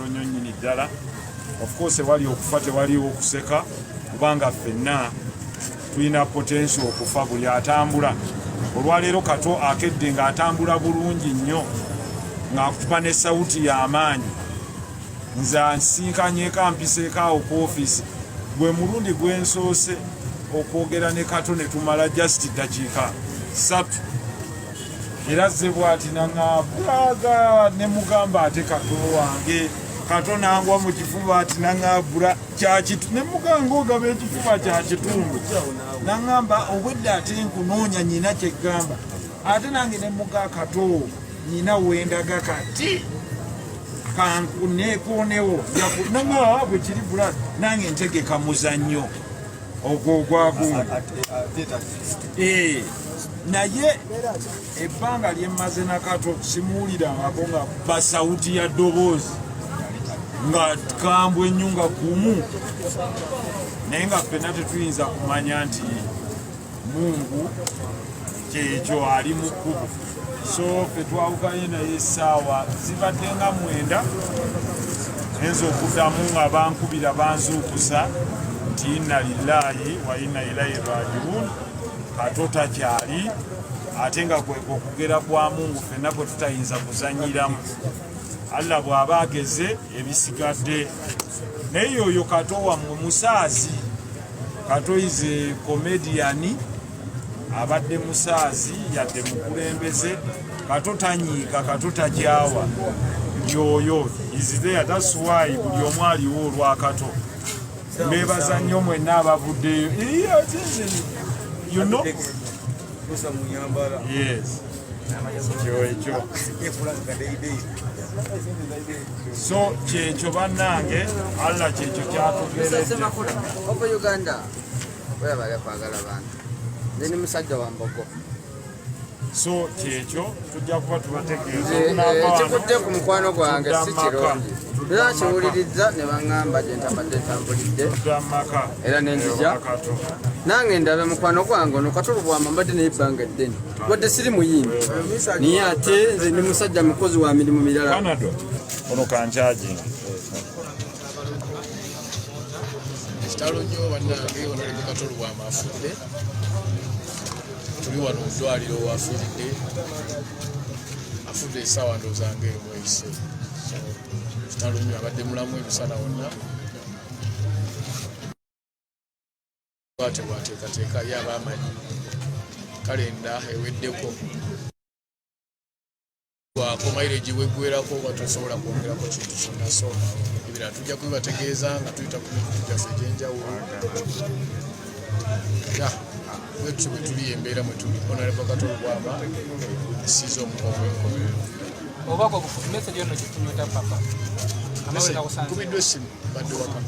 nnyo nnyini ddala. Of course wali okufa tewaliwo okuseka kubanga ffenna tulina potential okufa buli atambula. Olwaleero Kato akedde ng'atambula bulungi nnyo ng'akuba ne sawuti y'amaanyi. Nze ansinkanyeko ampiseeko awo ku ofiisi gwe mulundi gwe nsoose okwogera ne Kato ne tumala just ddakiika 3. Era zze bw'ati naŋŋaabulaga ne mugamba ate Kato wange. Kato nangwa mu kifuba ati naŋŋaabula kyakitu ne muganga ogaba ekifuba kya kitundu. Naŋŋamba obwedda ate nkunoonya nnyina kyeggamba. Ate nange ne muga Kato nnyina wendaga kati kankuneekonewo naŋŋaa bwe kiri bula nange ntegeka muzannyo ogwo ogwagundi. Naye ebbanga lyemmaze na Kato simuwulirangako nga basawuti ya ddoboozi nga kambwe ennyo nga kumu. Naye nga ffenna tetuyinza kumanya nti Mungu kyekyo ali mu kkubo. So ffe twawukanye naye essaawa zibadde nga 9 enza okuddamu nga bankubira banzuukusa nti inna lillahi wa inna ilaihi rajiun. Kato takyali ate nga kwe okugera kwa Mungu ffenna kwe tutayinza kuzanyiramu. Allah bw'aba ageze ebisigadde. Naye oyo Kato wammwe musaazi. Kato is a comedian, abadde musaazi yadde mukulembeze. Kato tanyiika, Kato tajaawa. Yoyo is there, that's why buli omu aliwo olwa Kato. Mbeebaza nnyo mwenna abavuddeyo. You know? Yes. Ekyo. So kyekyo bannange Allah kyekyo kyatugeredde. Uganda webale kwagala bantu nini musajja wa Mbogo. So kyekyo tujja kuba tubategeeza ekikudde ku mukwano gwange si kirungi. Era kiwuliriza ne baŋŋamba gye ntabadde ntambulidde era nenzija nange ndabe mukwano gwange ono Kato Lubwama mbadde n'ebbanga eddene wadde siri muyimbi naye ate nze ndi musajja mukozi wa mirimu mirala. ono kankyagi Kitalo nnyo bannange ono oli Kato Lubwama afudde. Tuli wano mu ddwaliro w'afudde. Afudde essaawa ndowooza ng'emu eyise. Kitalo nnyo abadde mulamu emisana wonna. Bwateekateeka ye abaamanyi kalenda eweddeko. Wako mileage weggwerako batosobola kwongerako kintu kyonna. So ebirala tujja kubibategeeza nga tuyita ku mikutu gyaffe egy'enjawulo. Bwetutyo bwe tuli embeera mwe tuli. Honorable Kato Lubwama esiiza omukomerero. Obako message ono kitunyweta papa. Kubiddwa essimu badde waka.